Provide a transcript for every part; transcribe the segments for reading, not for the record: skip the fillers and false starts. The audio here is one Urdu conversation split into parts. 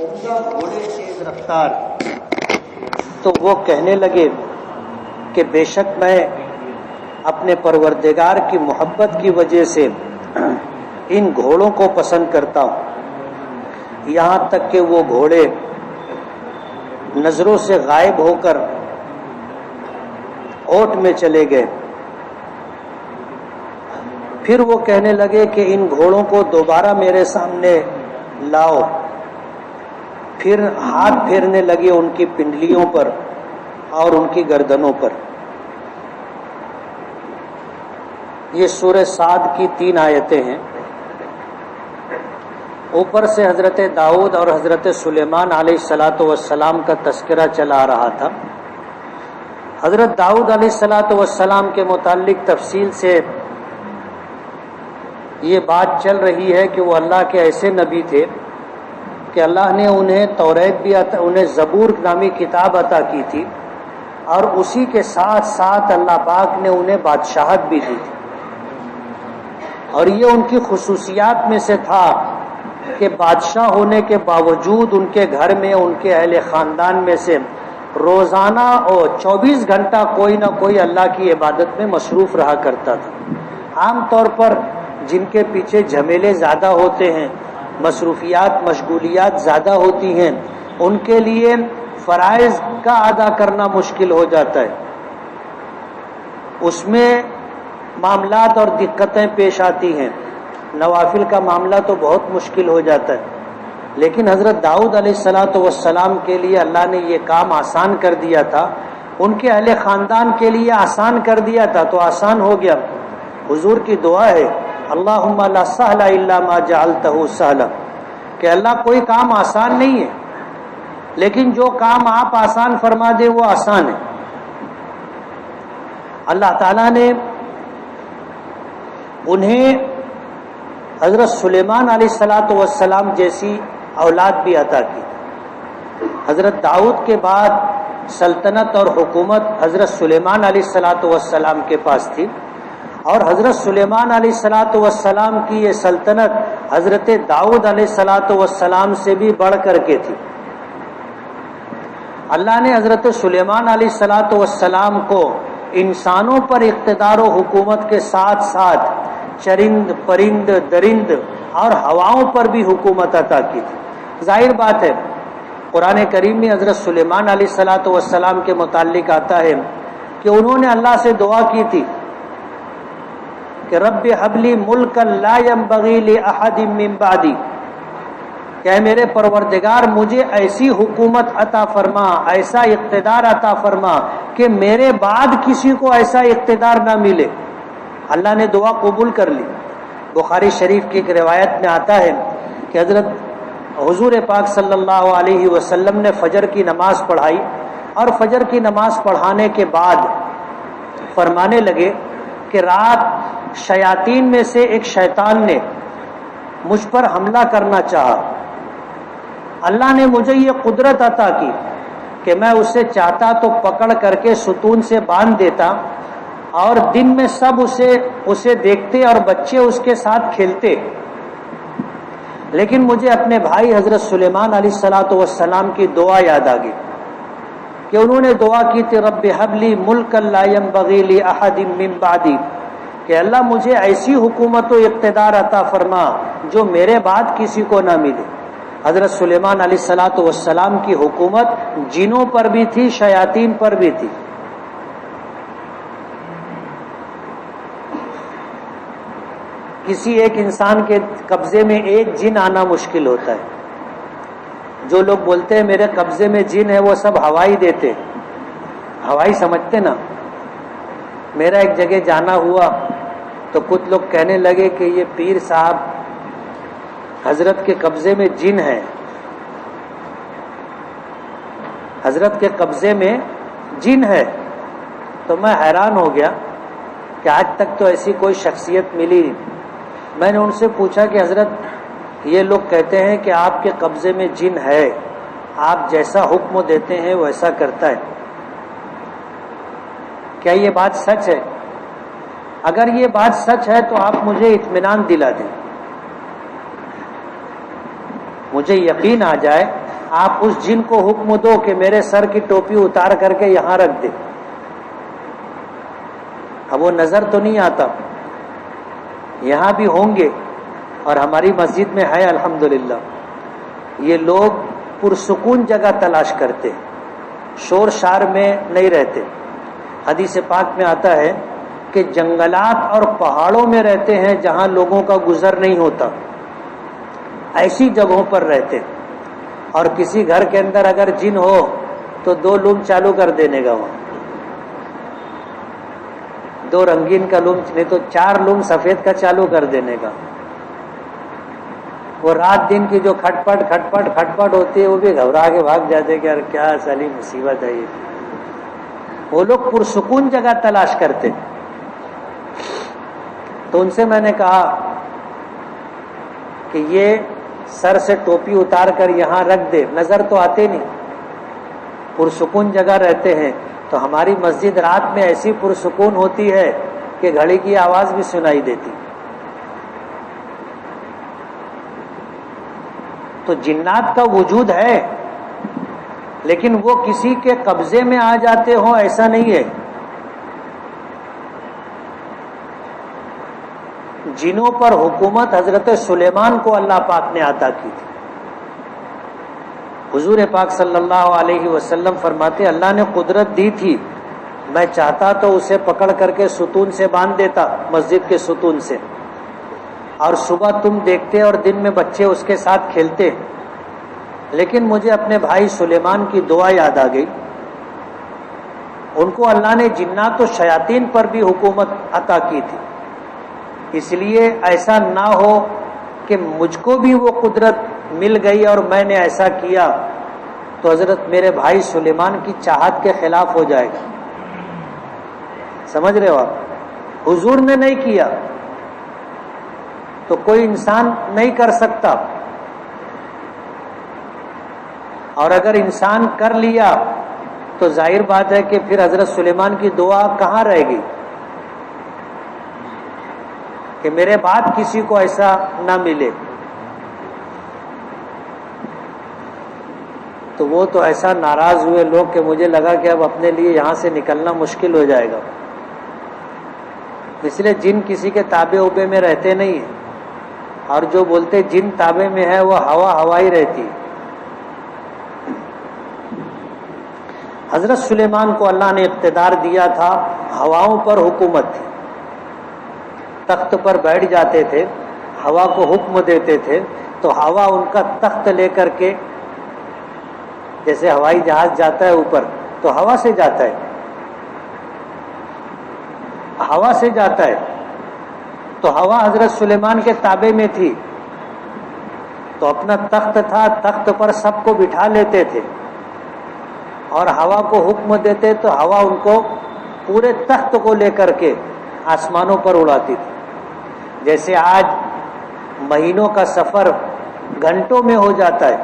عمدہ گھوڑے تیز رفتار، تو وہ کہنے لگے کہ بے شک میں اپنے پروردگار کی محبت کی وجہ سے ان گھوڑوں کو پسند کرتا ہوں، یہاں تک کہ وہ گھوڑے نظروں سے غائب ہو کر اوٹ میں چلے گئے۔ پھر وہ کہنے لگے کہ ان گھوڑوں کو دوبارہ میرے سامنے لاؤ۔ پھر ہاتھ پھیرنے لگے ان کی پنڈلیوں پر اور ان کی گردنوں پر۔ یہ سورہ صاد کی 3 آیتیں ہیں۔ اوپر سے حضرت داؤد اور حضرت سلیمان علیہ السلام کا تذکرہ چلا آ رہا تھا۔ حضرت داؤد علیہ السلام کے متعلق تفصیل سے یہ بات چل رہی ہے کہ وہ اللہ کے ایسے نبی تھے کہ اللہ نے انہیں توریت بھی انہیں زبور نامی کتاب عطا کی تھی، اور اسی کے ساتھ ساتھ اللہ پاک نے انہیں بادشاہت بھی دی تھی۔ اور یہ ان کی خصوصیات میں سے تھا کہ بادشاہ ہونے کے باوجود ان کے گھر میں ان کے اہل خاندان میں سے روزانہ اور 24 گھنٹہ کوئی نہ کوئی اللہ کی عبادت میں مصروف رہا کرتا تھا۔ عام طور پر جن کے پیچھے جھمیلے زیادہ ہوتے ہیں، مصروفیات مشغولیات زیادہ ہوتی ہیں، ان کے لیے فرائض کا ادا کرنا مشکل ہو جاتا ہے، اس میں معاملات اور دقتیں پیش آتی ہیں، نوافل کا معاملہ تو بہت مشکل ہو جاتا ہے۔ لیکن حضرت داؤد علیہ السلام کے لیے اللہ نے یہ کام آسان کر دیا تھا، ان کے اہل خاندان کے لیے آسان کر دیا تھا، تو آسان ہو گیا۔ حضور کی دعا ہے اللہم لا سہل الا ما جعلتہ سہلا، کہ اللہ کوئی کام آسان نہیں ہے، لیکن جو کام آپ آسان فرما دے وہ آسان ہے۔ اللہ تعالیٰ نے انہیں حضرت سلیمان علیہ السلام جیسی اولاد بھی عطا کی۔ حضرت داؤد کے بعد سلطنت اور حکومت حضرت سلیمان علیہ السلام کے پاس تھی، اور حضرت سلیمان علیہ السلام کی یہ سلطنت حضرت داؤد علیہ السلام سے بھی بڑھ کر کے تھی۔ اللہ نے حضرت سلیمان علیہ السلام کو انسانوں پر اقتدار و حکومت کے ساتھ ساتھ چرند پرند درند اور ہواؤں پر بھی حکومت عطا کی تھی۔ ظاہر بات ہے، قرآن کریم میں حضرت سلیمان علیہ السلام کے متعلق آتا ہے کہ انہوں نے اللہ سے دعا کی تھی کہ رب ہب لی ملکا لا ینبغی لأحد من بعدی، کہ اے میرے پروردگار مجھے ایسی حکومت عطا فرما، ایسا اقتدار عطا فرما کہ میرے بعد کسی کو ایسا اقتدار نہ ملے۔ اللہ نے دعا قبول کر لی۔ بخاری شریف کی ایک روایت میں آتا ہے کہ حضرت حضور پاک صلی اللہ علیہ وسلم نے فجر کی نماز پڑھائی، اور فجر کی نماز پڑھانے کے بعد فرمانے لگے کہ رات شیاطین میں سے ایک شیطان نے مجھ پر حملہ کرنا چاہا، اللہ نے مجھے یہ قدرت عطا کی کہ میں اسے چاہتا تو پکڑ کر کے ستون سے باندھ دیتا، اور دن میں سب اسے دیکھتے اور بچے اس کے ساتھ کھیلتے، لیکن مجھے اپنے بھائی حضرت سلیمان علیہ السلام کی دعا یاد آ گئی کہ انہوں نے دعا کی تھی رب ہب لی ملکا لا ینبغی لأحد من بعدی، کہ اللہ مجھے ایسی حکومت و اقتدار عطا فرما جو میرے بعد کسی کو نہ ملے۔ حضرت سلیمان علیہ السلام کی حکومت جنوں پر بھی تھی، شیاطین پر بھی تھی۔ کسی ایک انسان کے قبضے میں ایک جن آنا مشکل ہوتا ہے۔ جو لوگ بولتے ہیں میرے قبضے میں جن ہے، وہ سب ہوائی دیتے، ہوائی سمجھتے نا۔ میرا ایک جگہ جانا ہوا تو کچھ لوگ کہنے لگے کہ یہ پیر صاحب حضرت کے قبضے میں جن ہے، حضرت کے قبضے میں جن ہے۔ تو میں حیران ہو گیا کہ آج تک تو ایسی کوئی شخصیت ملی نہیں۔ میں نے ان سے پوچھا کہ حضرت یہ لوگ کہتے ہیں کہ آپ کے قبضے میں جن ہے، آپ جیسا حکم دیتے ہیں ویسا کرتا ہے، کیا یہ بات سچ ہے؟ اگر یہ بات سچ ہے تو آپ مجھے اطمینان دلا دیں، مجھے یقین آ جائے آپ اس جن کو حکم دو کہ میرے سر کی ٹوپی اتار کر کے یہاں رکھ دے. اب وہ نظر تو نہیں آتا، یہاں بھی ہوں گے اور ہماری مسجد میں ہے الحمدللہ. یہ لوگ پرسکون جگہ تلاش کرتے، شور شار میں نہیں رہتے. حدیث پاک میں آتا ہے کہ جنگلات اور پہاڑوں میں رہتے ہیں جہاں لوگوں کا گزر نہیں ہوتا، ایسی جگہوں پر رہتے. اور کسی گھر کے اندر اگر جن ہو تو 2 لوم چالو کر دینے گا، وہاں 2 رنگین کا لوم نہیں تو 4 لوم سفید کا چالو کر دینے کا. وہ رات دن کی جو کھٹ پٹ ہوتی ہے وہ بھی گھبرا کے بھاگ جاتے کہ یار کیا سالی مصیبت ہے یہ. وہ لوگ پرسکون جگہ تلاش کرتے. تو ان سے میں نے کہا کہ یہ سر سے ٹوپی اتار کر یہاں رکھ دے، نظر تو آتے نہیں، پرسکون جگہ رہتے ہیں. تو ہماری مسجد رات میں ایسی پرسکون ہوتی ہے کہ گھڑی کی آواز بھی سنائی دیتی. تو جنات کا وجود ہے، لیکن وہ کسی کے قبضے میں آ جاتے ہوں ایسا نہیں ہے. جنوں پر حکومت حضرت سلیمان کو اللہ پاک نے عطا کی تھی. حضور پاک صلی اللہ علیہ وسلم فرماتے اللہ نے قدرت دی تھی، میں چاہتا تو اسے پکڑ کر کے ستون سے باندھ دیتا، مسجد کے ستون سے، اور صبح تم دیکھتے اور دن میں بچے اس کے ساتھ کھیلتے. لیکن مجھے اپنے بھائی سلیمان کی دعا یاد آ گئی. ان کو اللہ نے جنات و شیاطین پر بھی حکومت عطا کی تھی. اس لیے ایسا نہ ہو کہ مجھ کو بھی وہ قدرت مل گئی اور میں نے ایسا کیا تو حضرت میرے بھائی سلیمان کی چاہت کے خلاف ہو جائے گا. سمجھ رہے ہو آپ؟ حضور نے نہیں کیا تو کوئی انسان نہیں کر سکتا، اور اگر انسان کر لیا تو ظاہر بات ہے کہ پھر حضرت سلیمان کی دعا کہاں رہے گی کہ میرے بعد کسی کو ایسا نہ ملے. تو وہ تو ایسا ناراض ہوئے لوگ کہ مجھے لگا کہ اب اپنے لیے یہاں سے نکلنا مشکل ہو جائے گا. اس لیے جن کسی کے تابع اوبے میں رہتے نہیں ہیں، اور جو بولتے جن تابع میں ہے وہ ہوا ہی رہتی. حضرت سلیمان کو اللہ نے اقتدار دیا تھا، ہواؤں پر حکومت تھی. تخت پر بیٹھ جاتے تھے، ہوا کو حکم دیتے تھے تو ہوا ان کا تخت لے کر کے، جیسے ہوائی جہاز جاتا ہے اوپر تو ہوا سے جاتا ہے، ہوا سے جاتا ہے. تو ہوا حضرت سلیمان کے تابع میں تھی تو اپنا تخت تھا، تخت پر سب کو بٹھا لیتے تھے اور ہوا کو حکم دیتے تو ہوا ان کو پورے تخت کو لے کر کے آسمانوں پر اڑاتی تھی. جیسے آج مہینوں کا سفر گھنٹوں میں ہو جاتا ہے،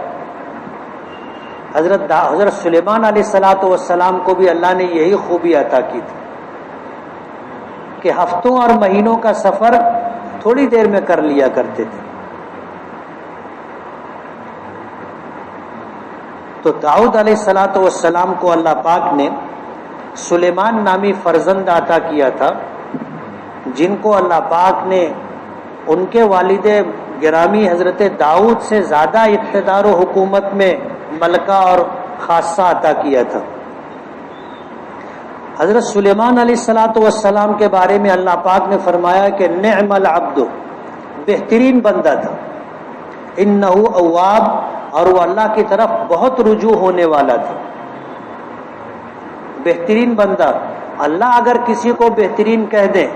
حضرت سلیمان علیہ السلام کو بھی اللہ نے یہی خوبی عطا کی تھی کہ ہفتوں اور مہینوں کا سفر تھوڑی دیر میں کر لیا کرتے تھے. تو داؤد علیہ السلام کو اللہ پاک نے سلیمان نامی فرزند عطا کیا تھا، جن کو اللہ پاک نے ان کے والد گرامی حضرت داؤد سے زیادہ اقتدار و حکومت میں ملکہ اور خاصہ عطا کیا تھا. حضرت سلیمان علیہ السلام کے بارے میں اللہ پاک نے فرمایا کہ نعم العبد، بہترین بندہ تھا، انہ اواب، اور وہ اللہ کی طرف بہت رجوع ہونے والا تھا. بہترین بندہ. اللہ اگر کسی کو بہترین کہہ دیں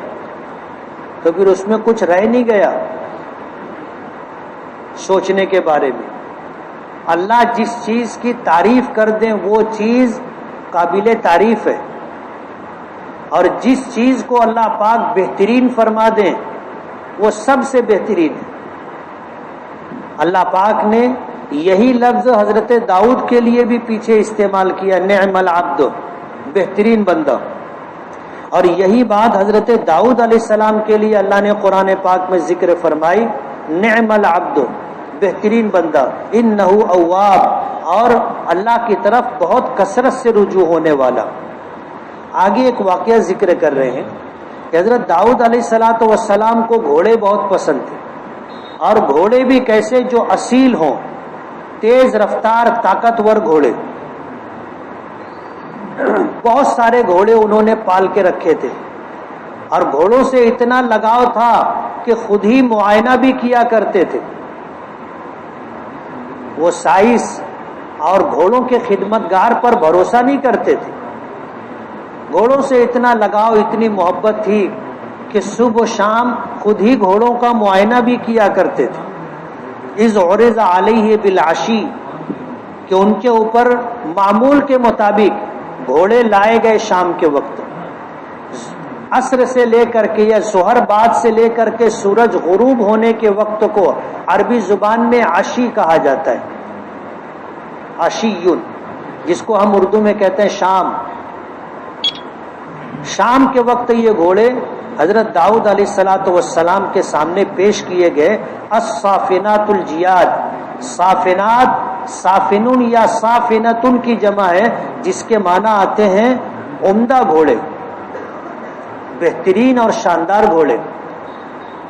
تو پھر اس میں کچھ رہ نہیں گیا سوچنے کے بارے میں. اللہ جس چیز کی تعریف کر دیں وہ چیز قابل تعریف ہے، اور جس چیز کو اللہ پاک بہترین فرما دیں وہ سب سے بہترین ہے. اللہ پاک نے یہی لفظ حضرت داؤد کے لیے بھی پیچھے استعمال کیا، نعم العبد، بہترین بندہ. اور یہی بات حضرت داؤد علیہ السلام کے لیے اللہ نے قرآن پاک میں ذکر فرمائی، نعم العبد، بہترین بندہ، انہ اواب، اور اللہ کی طرف بہت کثرت سے رجوع ہونے والا۔ آگے ایک واقعہ ذکر کر رہے ہیں کہ حضرت داؤد علیہ السلام کو گھوڑے بہت پسند تھے، اور گھوڑے بھی کیسے، جو اصیل ہوں، تیز رفتار طاقتور گھوڑے۔ بہت سارے گھوڑے انہوں نے پال کے رکھے تھے، اور گھوڑوں سے اتنا لگاؤ تھا کہ خود ہی معائنہ بھی کیا کرتے تھے۔ وہ سائنس اور گھوڑوں کے خدمتگار پر بھروسہ نہیں کرتے تھے۔ گھوڑوں سے اتنا لگاؤ، اتنی محبت تھی کہ صبح و شام خود ہی گھوڑوں کا معائنہ بھی کیا کرتے تھے۔ اذ عرض علیہ بالعشی، کہ ان کے اوپر معمول کے مطابق گھوڑے لائے گئے شام کے وقت، عصر سے لے کر کے یا ظہر بعد سے لے کر کے سورج غروب ہونے کے وقت کو عربی زبان میں عشی کہا جاتا ہے، عشیٌ، جس کو ہم اردو میں کہتے ہیں شام۔ شام کے وقت یہ گھوڑے حضرت داؤد علیہ السلام کے سامنے پیش کیے گئے۔ الصافنات الجیاد، صافنات صافنون یا صافنتن کی جمع ہے، جس کے معنی آتے ہیں عمدہ گھوڑے، بہترین اور شاندار گھوڑے۔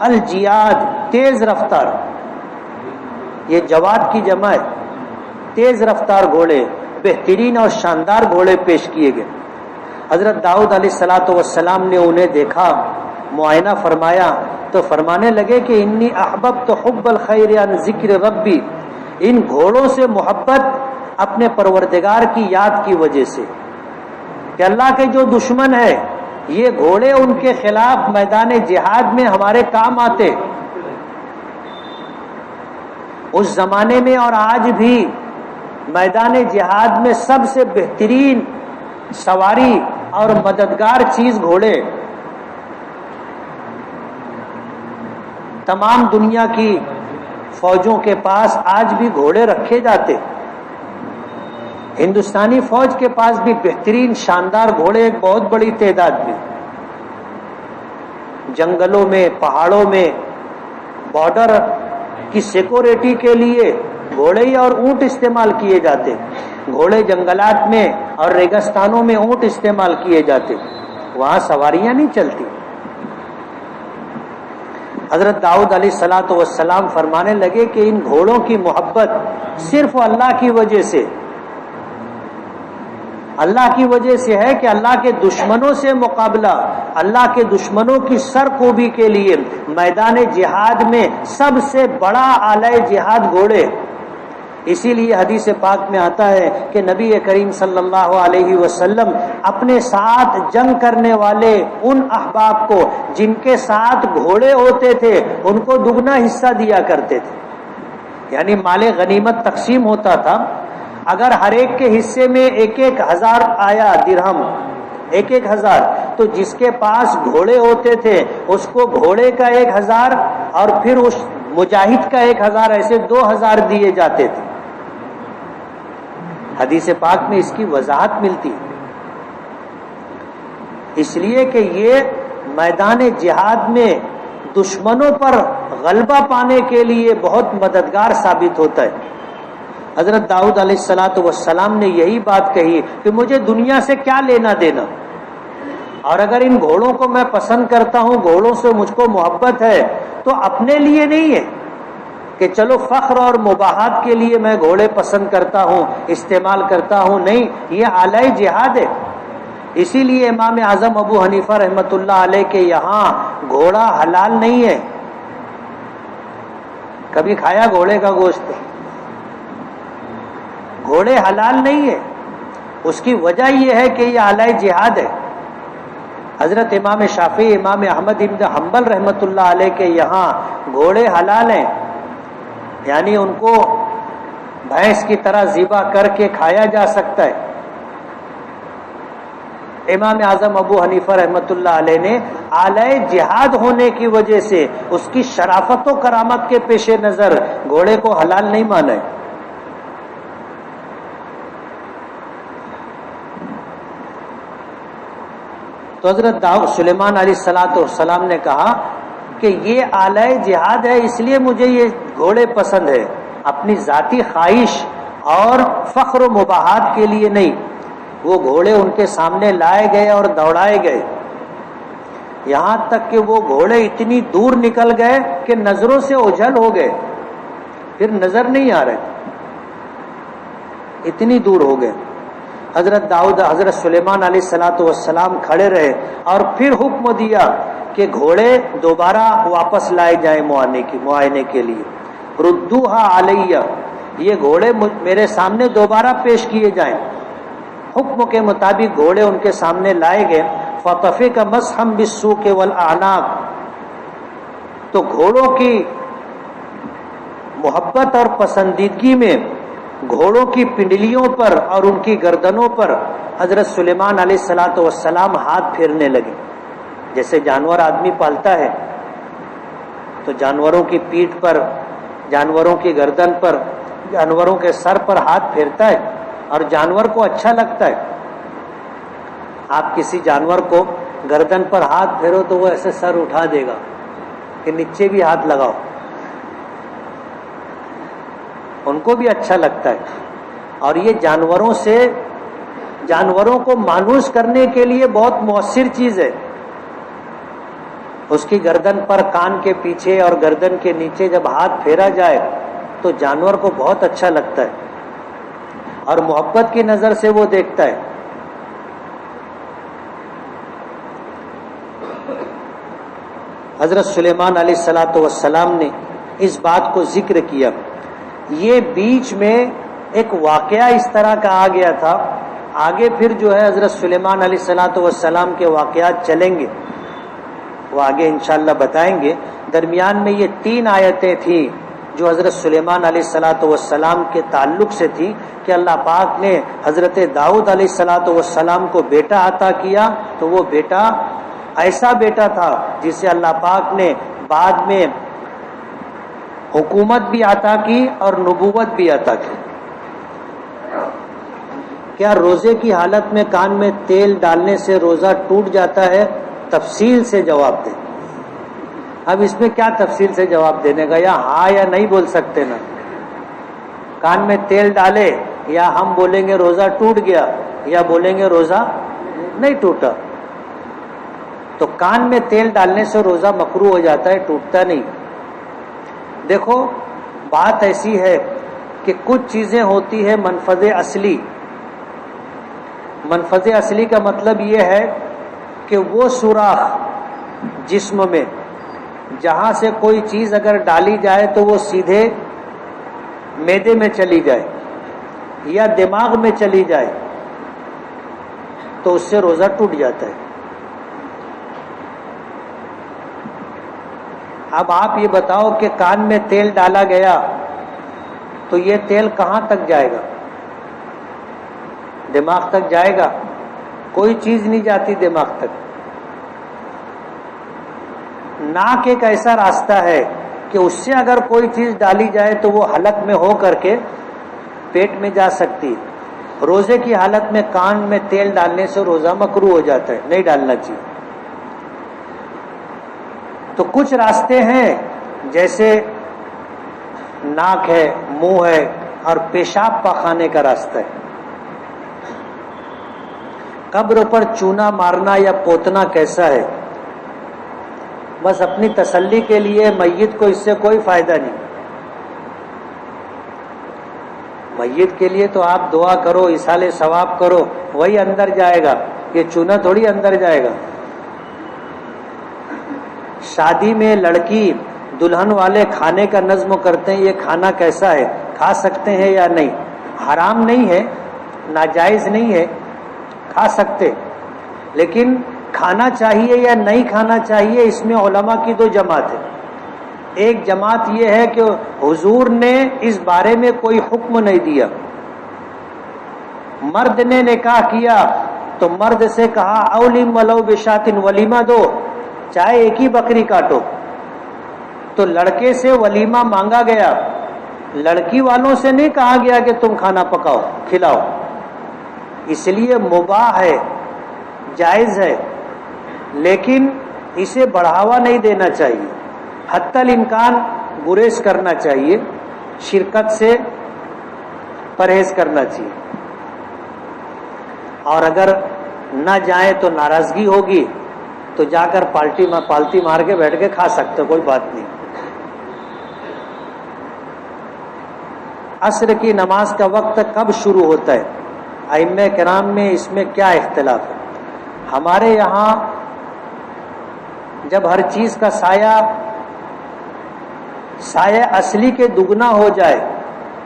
الجیاد تیز رفتار، یہ جواد کی جمع ہے، تیز رفتار گھوڑے، بہترین اور شاندار گھوڑے پیش کیے گئے۔ حضرت داؤد علیہ السلام نے انہیں دیکھا، معائنہ فرمایا تو فرمانے لگے کہ انی احببت حب الخیر عن ذکر ربی، ان گھوڑوں سے محبت اپنے پروردگار کی یاد کی وجہ سے، کہ اللہ کے جو دشمن ہے یہ گھوڑے ان کے خلاف میدان جہاد میں ہمارے کام آتے۔ اس زمانے میں اور آج بھی میدان جہاد میں سب سے بہترین سواری اور مددگار چیز گھوڑے۔ تمام دنیا کی فوجوں کے پاس آج بھی گھوڑے رکھے جاتے، ہندوستانی فوج کے پاس بھی بہترین شاندار گھوڑے ایک بہت بڑی تعداد میں، جنگلوں میں، پہاڑوں میں، بارڈر کی سیکورٹی کے لیے گھوڑے اور اونٹ استعمال کیے جاتے، گھوڑے جنگلات میں اور ریگستانوں میں اونٹ استعمال کیے جاتے، وہاں سواریاں نہیں چلتی۔ حضرت داؤد علیہ السلام فرمانے لگے کہ ان گھوڑوں کی محبت صرف اللہ کی وجہ سے، اللہ کی وجہ سے ہے کہ اللہ کے دشمنوں سے مقابلہ، اللہ کے دشمنوں کی سرکوبی کے لیے میدان جہاد میں سب سے بڑا آلہ جہاد گھوڑے۔ اسی لیے حدیث پاک میں آتا ہے کہ نبی کریم صلی اللہ علیہ وسلم اپنے ساتھ جنگ کرنے والے ان احباب کو جن کے ساتھ گھوڑے ہوتے تھے ان کو دگنا حصہ دیا کرتے تھے، یعنی مال غنیمت تقسیم ہوتا تھا، اگر ہر ایک کے حصے میں 1,000 آیا درہم، 1,000، تو جس کے پاس گھوڑے ہوتے تھے اس کو گھوڑے کا 1,000 اور پھر اس مجاہد کا 1,000، ایسے 2,000 دیے جاتے تھے۔ حدیث پاک میں اس کی وضاحت ملتی ہے، اس لیے کہ یہ میدان جہاد میں دشمنوں پر غلبہ پانے کے لیے بہت مددگار ثابت ہوتا ہے۔ حضرت داؤد علیہ السلام نے یہی بات کہی کہ مجھے دنیا سے کیا لینا دینا، اور اگر ان گھوڑوں کو میں پسند کرتا ہوں، گھوڑوں سے مجھ کو محبت ہے، تو اپنے لیے نہیں ہے کہ چلو فخر اور مباحات کے لیے میں گھوڑے پسند کرتا ہوں، استعمال کرتا ہوں، نہیں، یہ اعلی جہاد ہے۔ اسی لیے امام اعظم ابو حنیفہ رحمۃ اللہ علیہ کے یہاں گھوڑا حلال نہیں ہے۔ کبھی کھایا گھوڑے کا گوشت؟ گھوڑے حلال نہیں ہے، اس کی وجہ یہ ہے کہ یہ اعلی جہاد ہے۔ حضرت امام شافعی، امام احمد بن حنبل رحمۃ اللہ علیہ کے یہاں گھوڑے حلال ہیں، یعنی ان کو بھینس کی طرح ذبح کر کے کھایا جا سکتا ہے۔ امام اعظم ابو حنیفہ رحمۃ اللہ علیہ نے اعلی جہاد ہونے کی وجہ سے اس کی شرافت و کرامت کے پیش نظر گھوڑے کو حلال نہیں مانا ہے۔ تو حضرت سلیمان علیہ السلام نے کہا کہ یہ اعلی جہاد ہے، اس لیے مجھے یہ گھوڑے پسند ہے، اپنی ذاتی خواہش اور فخر و مباحات کے لیے نہیں، وہ گھوڑے ان کے سامنے لائے گئے اور دوڑائے گئے، یہاں تک کہ وہ گھوڑے اتنی دور نکل گئے کہ نظروں سے اوجھل ہو گئے، پھر نظر نہیں آ رہے، اتنی دور ہو گئے۔ حضرت سلیمان علیہ السلام کھڑے رہے اور پھر حکم دیا کہ گھوڑے دوبارہ واپس لائے جائیں معائنے کے لیے، ردوہا علیہ، یہ گھوڑے میرے سامنے دوبارہ پیش کیے جائیں۔ حکم کے مطابق گھوڑے ان کے سامنے لائے گئے، فطفق مسحا بالسوق والاعناق، تو گھوڑوں کی محبت اور پسندیدگی میں گھوڑوں کی پنڈلیوں پر اور ان کی گردنوں پر حضرت سلیمان علیہ السلام ہاتھ پھیرنے لگے۔ جیسے جانور آدمی پالتا ہے تو جانوروں کی پیٹھ پر، جانوروں کی گردن پر، جانوروں کے سر پر ہاتھ پھیرتا ہے اور جانور کو اچھا لگتا ہے۔ آپ کسی جانور کو گردن پر ہاتھ پھیرو تو وہ ایسے سر اٹھا دے گا کہ نیچے بھی ہاتھ لگاؤ، ان کو بھی اچھا لگتا ہے۔ اور یہ جانوروں کو مانوس کرنے کے لیے بہت مؤثر چیز ہے۔ اس کی گردن پر، کان کے پیچھے اور گردن کے نیچے جب ہاتھ پھیرا جائے تو جانور کو بہت اچھا لگتا ہے اور محبت کی نظر سے وہ دیکھتا ہے۔ حضرت سلیمان علیہ السلام نے اس بات کو ذکر کیا۔ یہ بیچ میں ایک واقعہ اس طرح کا آ گیا تھا، آگے پھر جو ہے حضرت سلیمان علیہ السلام کے واقعات چلیں گے، وہ آگے انشاءاللہ بتائیں گے۔ درمیان میں یہ 3 آیتیں تھیں جو حضرت سلیمان علیہ السلام کے تعلق سے تھی کہ اللہ پاک نے حضرت داؤد علیہ السلام کو بیٹا عطا کیا، تو وہ بیٹا ایسا بیٹا تھا جسے اللہ پاک نے بعد میں حکومت بھی عطا کی اور نبوت بھی عطا کی۔ کیا روزے کی حالت میں کان میں تیل ڈالنے سے روزہ ٹوٹ جاتا ہے؟ تفصیل سے جواب دیں۔ اب اس میں کیا تفصیل سے جواب دینے کا، یا ہاں یا نہیں بول سکتے نا؟ کان میں تیل ڈالے، یا ہم بولیں گے روزہ ٹوٹ گیا، یا بولیں گے روزہ نہیں ٹوٹا؟ تو کان میں تیل ڈالنے سے روزہ مکروہ ہو جاتا ہے، ٹوٹتا نہیں۔ دیکھو بات ایسی ہے کہ کچھ چیزیں ہوتی ہیں منفذ اصلی۔ منفذ اصلی کا مطلب یہ ہے کہ وہ سوراخ جسم میں جہاں سے کوئی چیز اگر ڈالی جائے تو وہ سیدھے معدے میں چلی جائے یا دماغ میں چلی جائے تو اس سے روزہ ٹوٹ جاتا ہے۔ اب آپ یہ بتاؤ کہ کان میں تیل ڈالا گیا تو یہ تیل کہاں تک جائے گا؟ دماغ تک جائے گا؟ کوئی چیز نہیں جاتی دماغ تک۔ ناک ایک ایسا راستہ ہے کہ اس سے اگر کوئی چیز ڈالی جائے تو وہ حلق میں ہو کر کے پیٹ میں جا سکتی۔ روزے کی حالت میں کان میں تیل ڈالنے سے روزہ مکروہ ہو جاتا ہے، نہیں ڈالنا چاہیے۔ تو کچھ راستے ہیں جیسے ناک ہے، منہ ہے، اور پیشاب پاخانے کا راستہ ہے۔ قبر پر چونا مارنا یا پوتنا کیسا ہے؟ بس اپنی تسلی کے لیے، میت کو اس سے کوئی فائدہ نہیں۔ میت کے لیے تو آپ دعا کرو، ایصال ثواب کرو، وہی اندر جائے گا، یہ چونا تھوڑی اندر جائے گا۔ شادی میں لڑکی دلہن والے کھانے کا نظم کرتے ہیں، یہ کھانا کیسا ہے؟ کھا سکتے ہیں یا نہیں؟ حرام نہیں ہے، ناجائز نہیں ہے، کھا سکتے، لیکن کھانا چاہیے یا نہیں کھانا چاہیے اس میں علماء کی 2 جماعت ہے۔ ایک جماعت یہ ہے کہ حضور نے اس بارے میں کوئی حکم نہیں دیا۔ مرد نے نکاح کیا تو مرد سے کہا اولم ولو بشاتن، ولیمہ دو، چاہے ایک ہی بکری کاٹو۔ تو لڑکے سے ولیمہ مانگا گیا، لڑکی والوں سے نہیں کہا گیا کہ تم کھانا پکاؤ کھلاؤ۔ اس لیے مباح ہے، جائز ہے، لیکن اسے بڑھاوا نہیں دینا چاہیے، حتی الامکان گریز کرنا چاہیے شرکت سے، پرہیز کرنا چاہیے. اور اگر نہ جائیں تو ناراضگی ہوگی تو جا کر پالتی مار کے بیٹھ کے کھا سکتے، کوئی بات نہیں. عصر کی نماز کا وقت کب شروع ہوتا ہے؟ ائمہ کرام میں اس میں کیا اختلاف ہے؟ ہمارے یہاں جب ہر چیز کا سایہ اصلی کے دگنا ہو جائے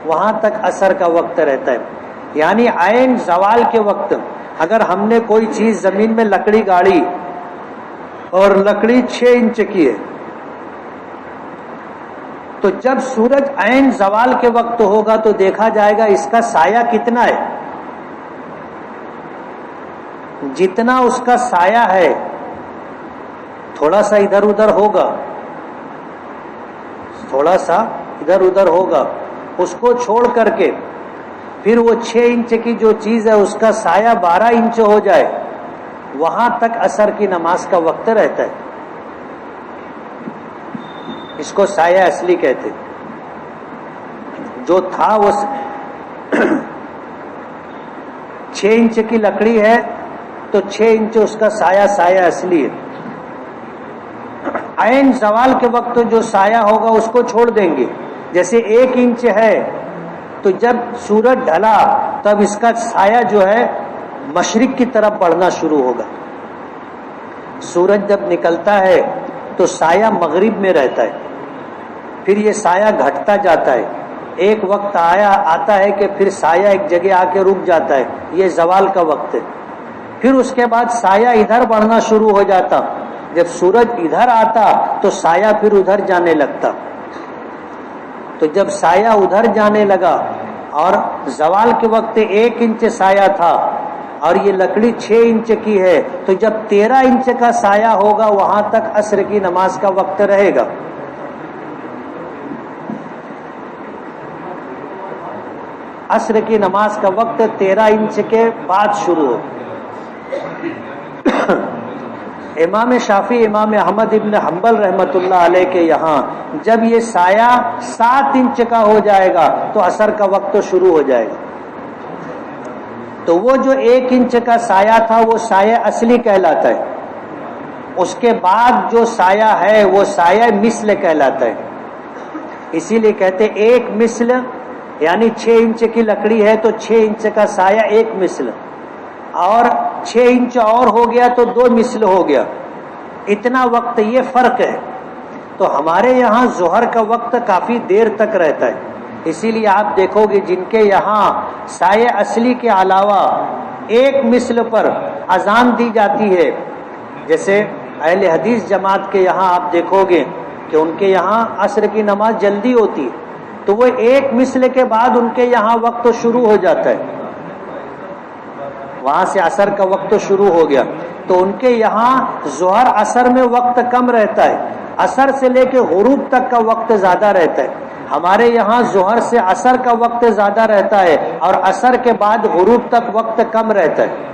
وہاں تک عصر کا وقت رہتا ہے. یعنی عین زوال کے وقت اگر ہم نے کوئی چیز زمین میں لکڑی گاڑی اور لکڑی 6 انچ کی ہے تو جب سورج عین زوال کے وقت ہوگا تو دیکھا جائے گا اس کا سایہ کتنا ہے. جتنا اس کا سایہ ہے تھوڑا سا ادھر ادھر ہوگا، تھوڑا سا ادھر ادھر ہوگا، اس کو چھوڑ کر کے پھر وہ 6 انچ کی جو چیز ہے اس کا سایہ 12 انچ ہو جائے وہاں تک عصر کی نماز کا وقت رہتا ہے. اس کو سایہ اصلی کہتے. جو تھا وہ 6 انچ کی لکڑی ہے تو 6 انچ اس کا سایہ اصلی ہے. عین زوال کے وقت جو سایہ ہوگا اس کو چھوڑ دیں گے. جیسے 1 انچ ہے تو جب سورج ڈھلا تب اس کا سایہ جو ہے مشرق کی طرف بڑھنا شروع ہوگا. سورج جب نکلتا ہے تو سایہ مغرب میں رہتا ہے، پھر یہ سایہ گھٹتا جاتا ہے. ایک وقت آتا ہے کہ پھر سایہ ایک جگہ آ کے رک جاتا ہے، یہ زوال کا وقت ہے. پھر اس کے بعد سایہ ادھر بڑھنا شروع ہو جاتا. جب سورج ادھر آتا تو سایہ پھر ادھر جانے لگتا. تو جب سایہ ادھر جانے لگا اور زوال کے وقت 1 انچ سایہ تھا اور یہ لکڑی 6 انچ کی ہے تو جب 13 انچ کا سایہ ہوگا وہاں تک عصر کی نماز کا وقت رہے گا. عصر کی نماز کا وقت 13 انچ کے بعد شروع ہو. امام شافعی امام احمد ابن حنبل رحمۃ اللہ علیہ کے یہاں جب یہ سایہ 7 انچ کا ہو جائے گا تو عصر کا وقت شروع ہو جائے گا. تو وہ جو 1 انچ کا سایہ تھا وہ سایہ اصلی کہلاتا ہے. اس کے بعد جو سایہ ہے وہ سایہ مثل کہلاتا ہے. اسی لیے کہتے 1 مثل، یعنی 6 انچ کی لکڑی ہے تو 6 انچ کا سایہ 1 مثل، اور 6 انچ اور ہو گیا تو 2 مثل ہو گیا. اتنا وقت یہ فرق ہے. تو ہمارے یہاں ظہر کا وقت کافی دیر تک رہتا ہے. اسی لیے آپ دیکھو گے جن کے یہاں سایہ اصلی کے علاوہ 1 مثل پر اذان دی جاتی ہے، جیسے اہل حدیث جماعت کے یہاں آپ دیکھو گے کہ ان کے یہاں عصر کی نماز جلدی ہوتی ہے تو وہ 1 مثل کے بعد ان کے یہاں وقت شروع ہو جاتا ہے. وہاں سے عصر کا وقت شروع ہو گیا تو ان کے یہاں ظہر عصر میں وقت کم رہتا ہے. عصر سے لے کے غروب تک کا وقت زیادہ رہتا ہے. ہمارے یہاں ظہر سے عصر کا وقت زیادہ رہتا ہے اور عصر کے بعد غروب تک وقت کم رہتا ہے.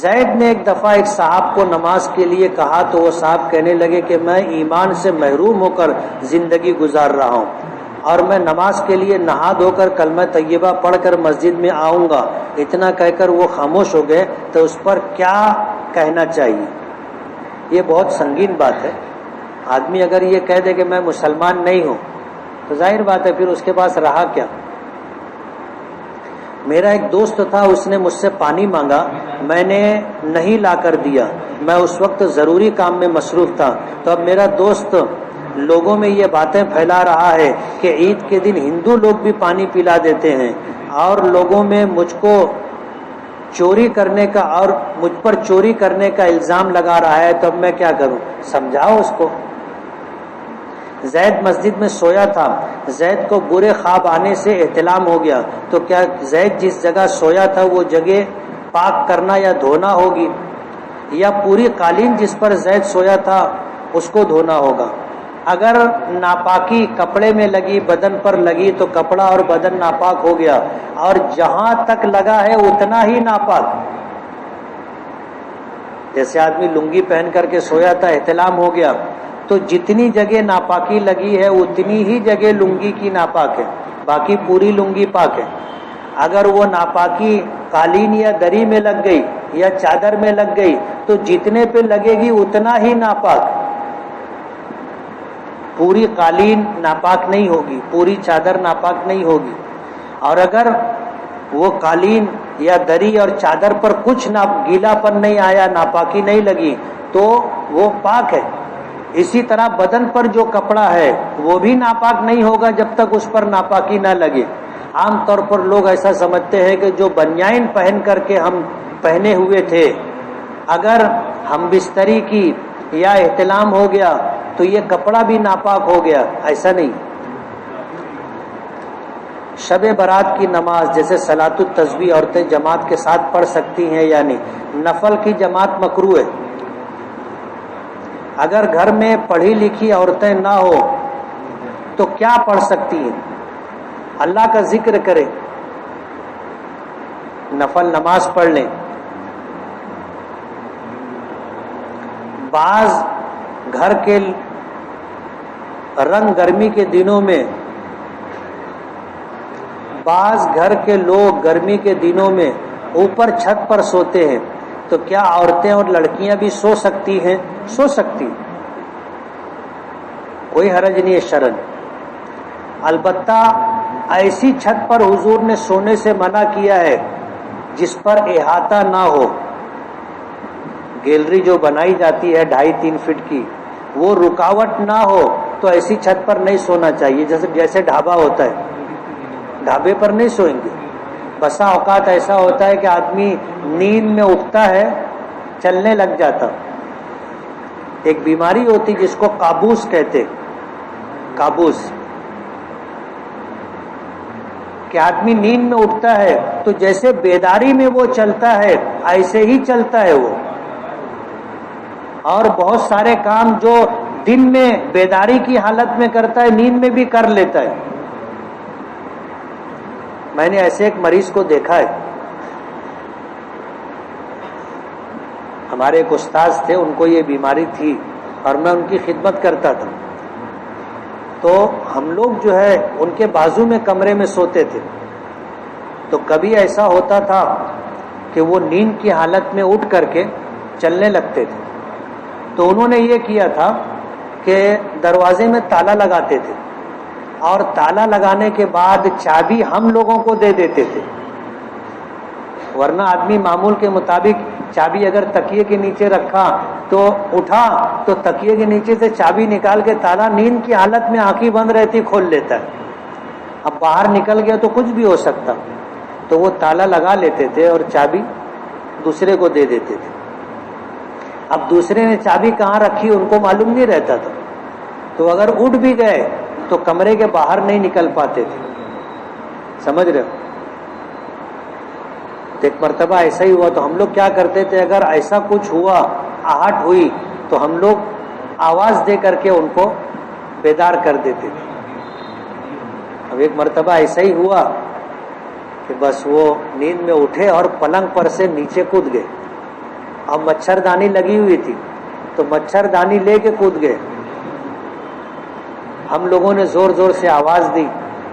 زید نے ایک دفعہ ایک صاحب کو نماز کے لیے کہا تو وہ صاحب کہنے لگے کہ میں ایمان سے محروم ہو کر زندگی گزار رہا ہوں اور میں نماز کے لیے نہا دھو کر کلمہ طیبہ پڑھ کر مسجد میں آؤں گا. اتنا کہہ کر وہ خاموش ہو گئے. تو اس پر کیا کہنا چاہیے؟ یہ بہت سنگین بات ہے. آدمی اگر یہ کہہ دے کہ میں مسلمان نہیں ہوں تو ظاہر بات ہے پھر اس کے پاس رہا کیا. میرا ایک دوست تھا، اس نے مجھ سے پانی مانگا، میں نے نہیں لا کر دیا. میں اس وقت ضروری کام میں مصروف تھا. تو اب میرا دوست لوگوں میں یہ باتیں پھیلا رہا ہے کہ عید کے دن ہندو لوگ بھی پانی پلا دیتے ہیں اور لوگوں میں مجھ کو چوری کرنے کا اور مجھ پر چوری کرنے کا الزام لگا رہا ہے. تو اب میں کیا کروں؟ سمجھاؤ اس کو. زید مسجد میں سویا تھا. زید کو برے خواب آنے سے احتلام ہو گیا. تو کیا زید جس جگہ سویا تھا وہ جگہ پاک کرنا یا دھونا ہوگی، یا پوری قالین جس پر زید سویا تھا اس کو دھونا ہوگا؟ اگر ناپاکی کپڑے میں لگی، بدن پر لگی تو کپڑا اور بدن ناپاک ہو گیا، اور جہاں تک لگا ہے اتنا ہی ناپاک. جیسے آدمی لنگی پہن کر کے سویا تھا، احتلام ہو گیا تو جتنی جگہ ناپاکی لگی ہے اتنی ہی جگہ لنگی کی ناپاک ہے، باقی پوری لنگی پاک ہے۔ اگر وہ ناپاکی قالین یا دری میں لگ گئی یا چادر میں لگ گئی تو جتنے پہ لگے گی اتنا ہی ناپاک، پوری قالین ناپاک نہیں ہوگی، پوری چادر ناپاک نہیں ہوگی۔ اور اگر وہ قالین یا دری اور چادر پر کچھ گیلا پن نہیں آیا، ناپاکی نہیں لگی تو وہ پاک ہے۔ اسی طرح بدن پر جو کپڑا ہے وہ بھی ناپاک نہیں ہوگا جب تک اس پر ناپاکی نہ لگے۔ عام طور پر لوگ ایسا سمجھتے ہیں کہ جو بنیان پہن کر کے ہم پہنے ہوئے تھے اگر ہم بستری کی یا احتلام ہو گیا تو یہ کپڑا بھی ناپاک ہو گیا، ایسا نہیں۔ شب برات کی نماز جیسے صلاۃ التسبیح عورتیں جماعت کے ساتھ پڑھ سکتی ہیں یا نہیں؟ نفل کی جماعت مکروہ ہے۔ اگر گھر میں پڑھی لکھی عورتیں نہ ہو تو کیا پڑھ سکتی ہیں؟ اللہ کا ذکر کرے، نفل نماز پڑھ لیں۔ بعض گھر کے رنگ گرمی کے دنوں میں بعض گھر کے لوگ گرمی کے دنوں میں اوپر چھت پر سوتے ہیں، تو کیا عورتیں اور لڑکیاں بھی سو سکتی ہیں؟ سو سکتی، کوئی حرج نہیں ہے شرعاً۔ البتہ ایسی چھت پر حضور نے سونے سے منع کیا ہے جس پر احاطہ نہ ہو۔ گیلری جو بنائی جاتی ہے 2.5-3 فٹ کی، وہ رکاوٹ نہ ہو تو ایسی چھت پر نہیں سونا چاہیے، جیسے ڈھابا ہوتا ہے، ڈھابے پر نہیں سوئیں گے۔ بسا اوقات ایسا ہوتا ہے کہ آدمی نیند میں اٹھتا ہے چلنے لگ جاتا، ایک بیماری ہوتی جس کو قابوس کہتے، قابوس، کہ آدمی نیند میں اٹھتا ہے تو جیسے بیداری میں وہ چلتا ہے ایسے ہی چلتا ہے وہ، اور بہت سارے کام جو دن میں بیداری کی حالت میں کرتا ہے نیند میں بھی کر لیتا ہے۔ میں نے ایسے ایک مریض کو دیکھا ہے، ہمارے ایک استاذ تھے، ان کو یہ بیماری تھی اور میں ان کی خدمت کرتا تھا، تو ہم لوگ جو ہے ان کے بازو میں کمرے میں سوتے تھے، تو کبھی ایسا ہوتا تھا کہ وہ نیند کی حالت میں اٹھ کر کے چلنے لگتے تھے، تو انہوں نے یہ کیا تھا کہ دروازے میں تالا لگاتے تھے اور تالا لگانے کے بعد چابی ہم لوگوں کو دے دیتے تھے، ورنہ آدمی معمول کے مطابق چابی اگر تکیے کے نیچے رکھا تو اٹھا تو تکیے کے نیچے سے چابی نکال کے تالا نیند کی حالت میں آنکھیں بند رہتی کھول لیتا ہے، اب باہر نکل گیا تو کچھ بھی ہو سکتا، تو وہ تالا لگا لیتے تھے اور چابی دوسرے کو دے دیتے تھے۔ اب دوسرے نے چابی کہاں رکھی ان کو معلوم نہیں رہتا تھا، تو اگر اٹھ بھی گئے تو کمرے کے باہر نہیں نکل پاتے تھے، سمجھ رہے ہو؟ تو ایک مرتبہ ایسا ہی ہوا، تو ہم لوگ کیا کرتے تھے، اگر ایسا کچھ ہوا، آہٹ ہوئی، تو ہم لوگ آواز دے کر کے ان کو بیدار کر دیتے تھے۔ اب ایک مرتبہ ایسا ہی ہوا کہ بس وہ نیند میں اٹھے اور پلنگ پر سے نیچے کود گئے، اب مچھردانی لگی ہوئی تھی تو مچھردانی لے کے کود گئے، ہم لوگوں نے زور زور سے آواز دی،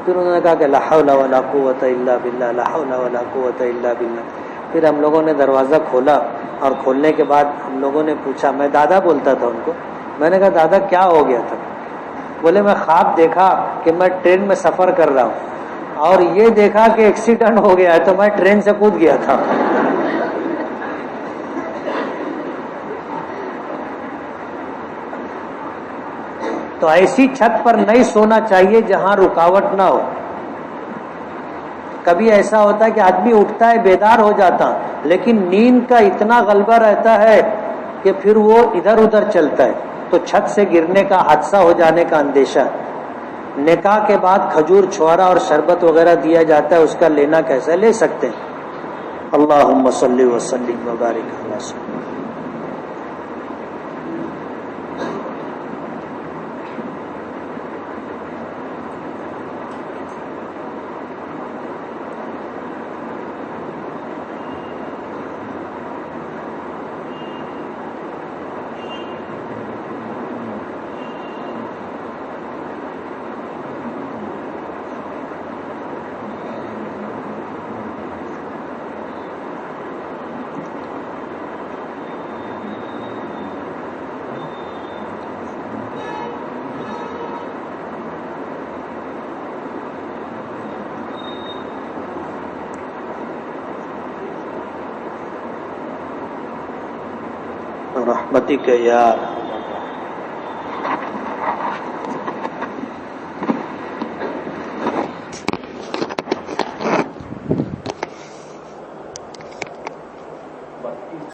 پھر انہوں نے کہا کہ لا حول ولا قوت الا باللہ، لا حول ولا قوت الا باللہ۔ پھر ہم لوگوں نے دروازہ کھولا اور کھولنے کے بعد ہم لوگوں نے پوچھا، میں دادا بولتا تھا ان کو، میں نے کہا دادا کیا ہو گیا تھا؟ بولے میں خواب دیکھا کہ میں ٹرین میں سفر کر رہا ہوں اور یہ دیکھا کہ ایکسیڈنٹ ہو گیا ہے تو میں ٹرین سے کود گیا تھا۔ تو ایسی چھت پر نہیں سونا چاہیے جہاں رکاوٹ نہ ہو۔ کبھی ایسا ہوتا ہے کہ آدمی اٹھتا ہے بیدار ہو جاتا لیکن نیند کا اتنا غلبہ رہتا ہے کہ پھر وہ ادھر ادھر چلتا ہے، تو چھت سے گرنے کا، حادثہ ہو جانے کا اندیشہ۔ نکاح کے بعد کھجور، چھوارا اور شربت وغیرہ دیا جاتا ہے، اس کا لینا کیسا؟ لے سکتے ہیں۔ اللہم صلی وسلم وبارک علی سیدنا۔ برحمتک یا